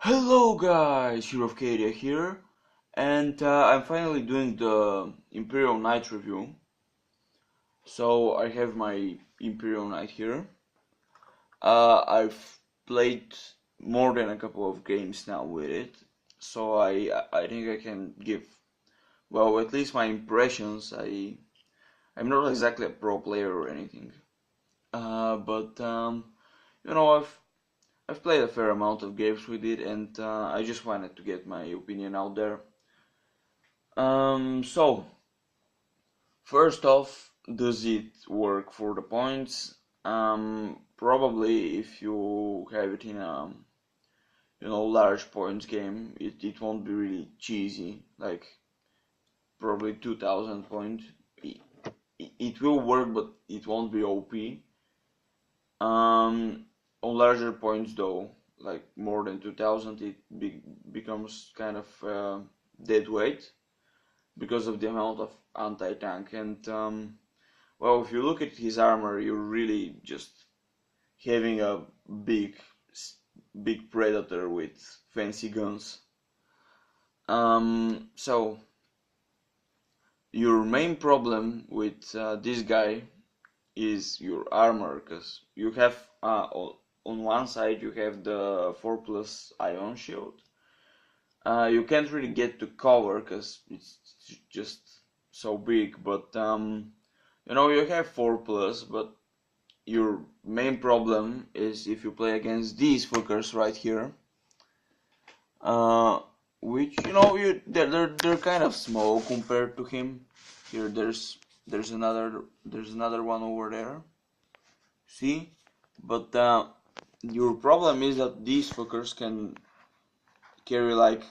Hello guys, Hero of Cadia here, and I'm finally doing the Imperial Knight review. So I have my Imperial Knight here. I've played more than a couple of games now with it, so I think I can give, well, at least my impressions. I'm not exactly a pro player or anything, but you know I've played a fair amount of games with it, and I just wanted to get my opinion out there. So first off, does it work for the points? Probably if you have it in a large points game, it won't be really cheesy. Like probably 2000 points. It will work, but it won't be OP. On larger points though, like more than 2000, becomes kind of dead weight because of the amount of anti-tank. And well, if you look at his armor, you're really just having a big big predator with fancy guns. So your main problem with this guy is your armor, because you have on one side you have the 4+ ion shield. You can't really get to cover because it's just so big, but you have 4+, but your main problem is if you play against these fuckers right here, which they're kind of small compared to him. Here there's another one over there. See, but your problem is that these fuckers can carry like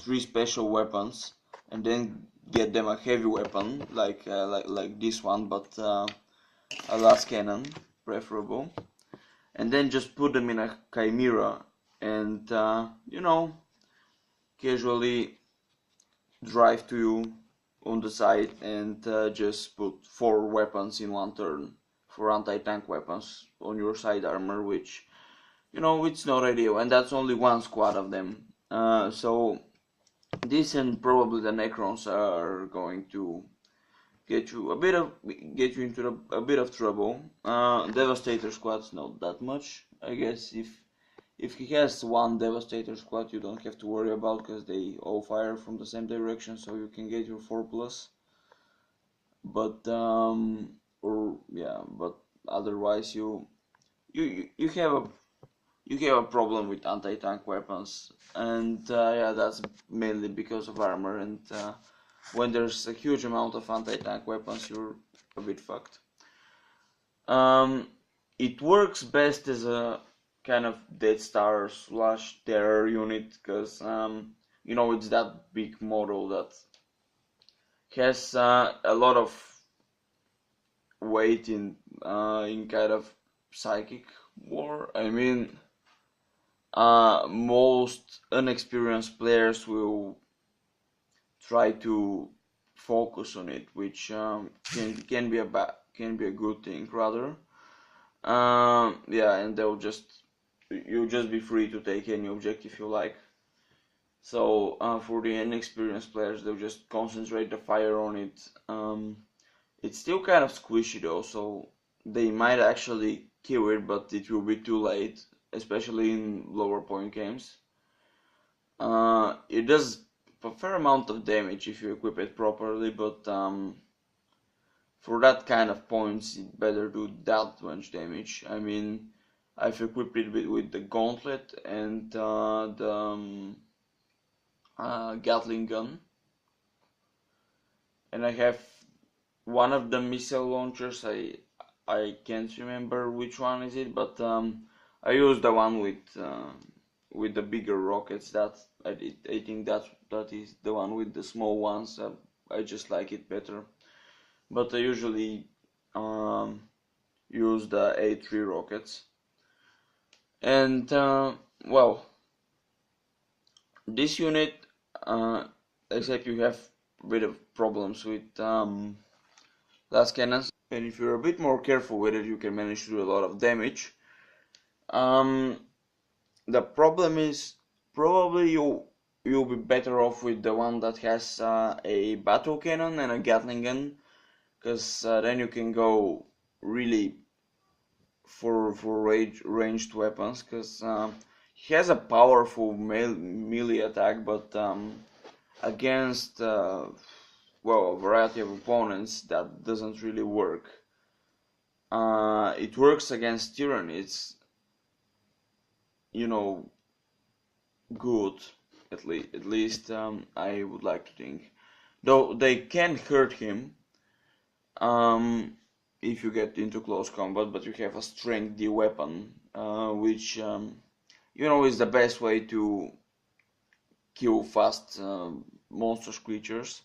3 special weapons and then get them a heavy weapon like this one, but a last cannon preferable, and then just put them in a chimera and casually drive to you on the side and just put 4 weapons in one turn, 4 anti-tank weapons on your side armor, which it's not ideal, and that's only one squad of them. So this and probably the Necrons are going to get you into a bit of trouble. Devastator squad's not that much, I guess. If he has one Devastator squad, you don't have to worry about, because they all fire from the same direction, so you can get your 4+. But but otherwise you have a problem with anti-tank weapons, and yeah, that's mainly because of armor. And when there's a huge amount of anti-tank weapons, you're a bit fucked. It works best as a kind of Death Star / terror unit, because it's that big model that has a lot of weight in kind of psychic war. I mean, most inexperienced players will try to focus on it, which can be a good thing rather. Yeah, and you'll just be free to take any objective you like. So for the inexperienced players, they'll just concentrate the fire on it. It's still kind of squishy though, so they might actually kill it, but it will be too late, especially in lower point games. It does a fair amount of damage if you equip it properly, but for that kind of points, it better do that much damage. I mean, I've equipped it with the gauntlet and the Gatling gun, and I have one of the missile launchers. I can't remember which one is it, but I use the one with the bigger rockets. I think that is the one with the small ones. I just like it better, but I usually use the A3 rockets. And well, this unit, except you have a bit of problems with last cannons, and if you're a bit more careful with it, you can manage to do a lot of damage. The problem is probably you'll be better off with the one that has a battle cannon and a Gatling gun, because then you can go really for ranged weapons, because he has a powerful melee attack, but against well, a variety of opponents that doesn't really work. It works against tyranny. It's, you know, good, at least I would like to think. Though they can hurt him if you get into close combat, but you have a strength D weapon, which you know, is the best way to kill fast monstrous creatures.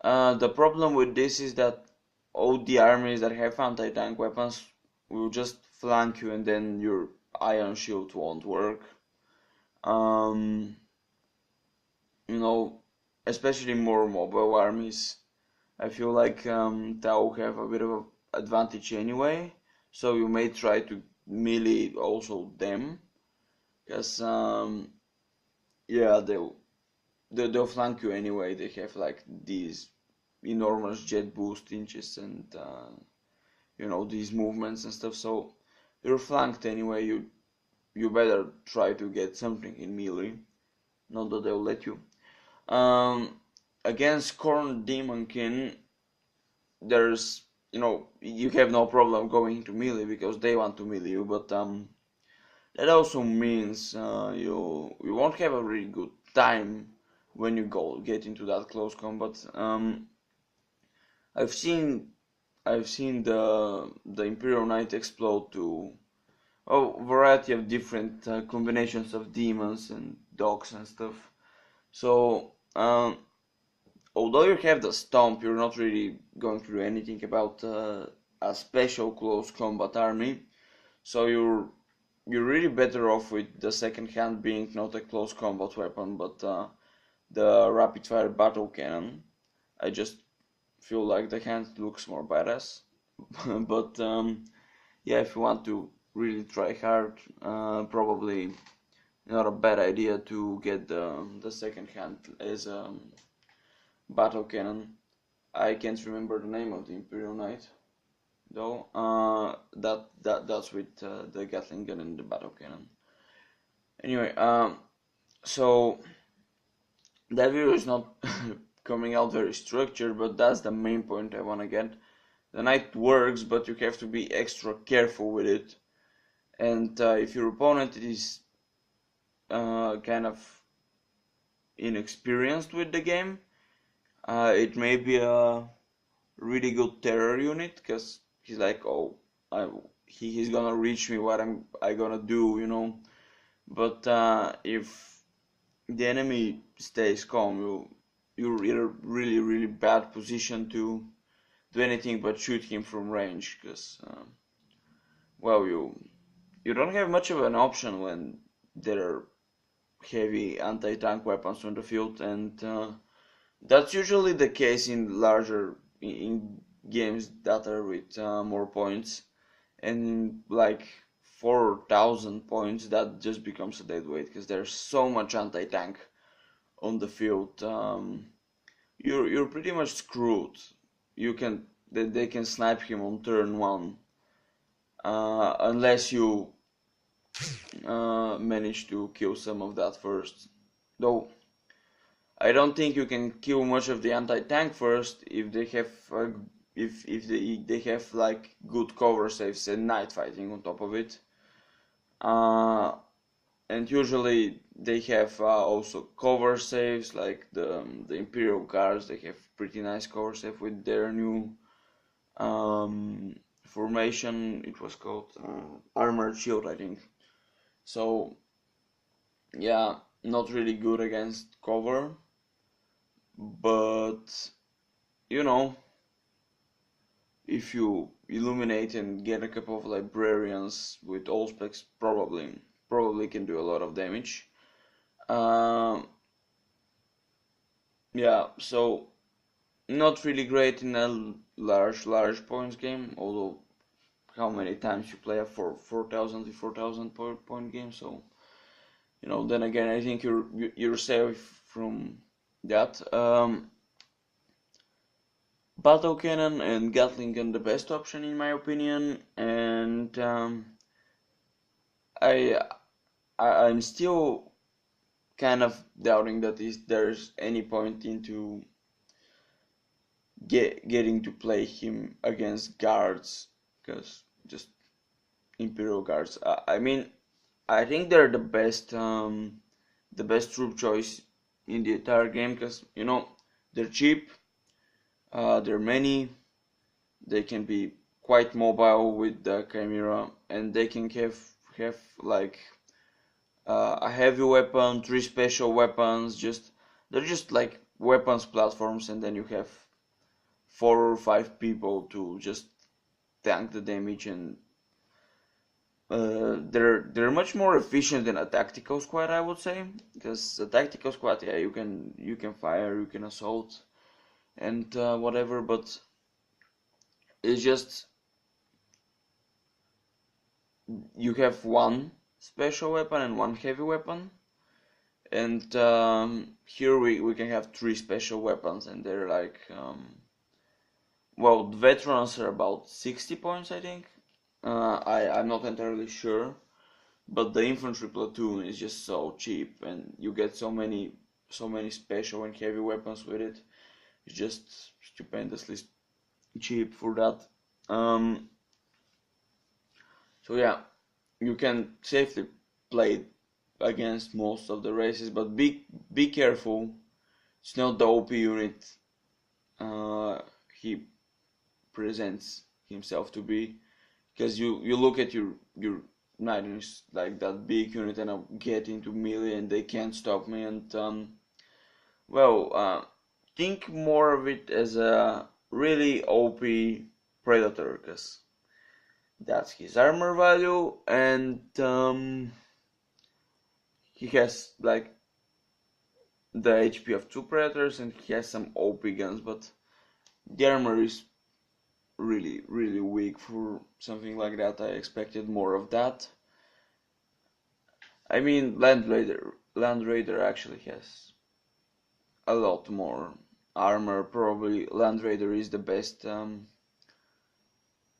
The problem with this is that all the armies that have anti-tank weapons will just flank you, and then your iron shield won't work. You know, especially more mobile armies, I feel like they'll have a bit of an advantage anyway, so you may try to melee also them, because yeah, they'll flank you anyway. They have like these enormous jet boost inches and you know, these movements and stuff, so you're flanked anyway. You better try to get something in melee, not that they'll let you. Against Corn Demonkin, there's, you know, you have no problem going to melee because they want to melee you, but that also means you won't have a really good time when you get into that close combat. I've seen the Imperial Knight explode to a variety of different combinations of demons and dogs and stuff. So although you have the stomp, you're not really going to do anything about a special close combat army. So you're really better off with the second hand being not a close combat weapon, but the rapid fire battle cannon. I just feel like the hand looks more badass. But yeah, if you want to really try hard, probably not a bad idea to get the second hand as a battle cannon. I can't remember the name of the Imperial Knight though. That's with the Gatling gun and the battle cannon. Anyway, so that video is not coming out very structured, but that's the main point I want to get. The knight works, but you have to be extra careful with it. And if your opponent is kind of inexperienced with the game, it may be a really good terror unit, because he's like, oh, he's gonna reach me, what I gonna do, you know. But if the enemy stays calm, you're in a really bad position to do anything but shoot him from range, because well, you don't have much of an option when there are heavy anti-tank weapons on the field, and that's usually the case in larger in games that are with more points, and like 4,000 points that just becomes a dead weight because there's so much anti-tank on the field. You're pretty much screwed. They can snipe him on turn 1 unless you manage to kill some of that first. Though I don't think you can kill much of the anti-tank first if they have if they have like good cover saves and night fighting on top of it. And usually they have also cover saves, like the Imperial Guards. They have pretty nice cover save with their new formation. It was called Armored Shield, I think. So yeah, not really good against cover, but you know, if you illuminate and get a couple of librarians with all specs, probably can do a lot of damage. Yeah, so not really great in a large points game, although how many times you play a 4,000 to 4,000 point game, so you know, then again, I think you're safe from that. Battle cannon and Gatling gun the best option in my opinion, and I, I'm still kind of doubting that there's any point into getting to play him against guards, because just Imperial guards. I mean, I think they're the best troop choice in the entire game, because you know they're cheap, they're many, they can be quite mobile with the Chimera, and they can have like a heavy weapon, three special weapons. Just they're just like weapons platforms, and then you have 4 or 5 people to just tank the damage, and they're much more efficient than a tactical squad, I would say, because a tactical squad, yeah, you can fire, you can assault, and whatever, but it's just you have one special weapon and one heavy weapon, and here we can have 3 special weapons, and they're like well, the veterans are about 60 points, I think. I'm not entirely sure, but the infantry platoon is just so cheap, and you get so many special and heavy weapons with it. It's just stupendously cheap for that. So yeah, you can safely play against most of the races, but be careful. It's not the OP unit he presents himself to be, because you look at your knight and it's like that big unit, and I get into melee and they can't stop me, and well, think more of it as a really OP predator, because that's his armor value, and he has like the HP of 2 predators, and he has some OP guns, but the armor is really weak for something like that. I expected more of that. I mean, Land Raider actually has a lot more armor. Probably Land Raider is the best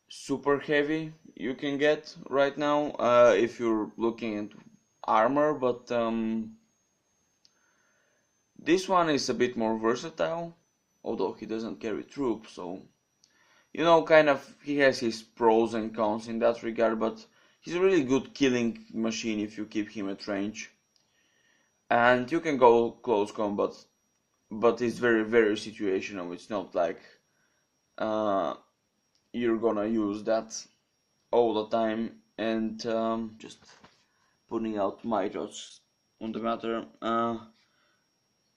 super heavy you can get right now if you're looking at armor, but this one is a bit more versatile, although he doesn't carry troops, so you know, kind of he has his pros and cons in that regard, but he's a really good killing machine if you keep him at range. And you can go close combat, but it's very situational. It's not like uh, you're gonna use that all the time. And just putting out my thoughts on the matter.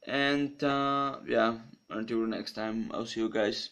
And yeah, until next time, I'll see you guys.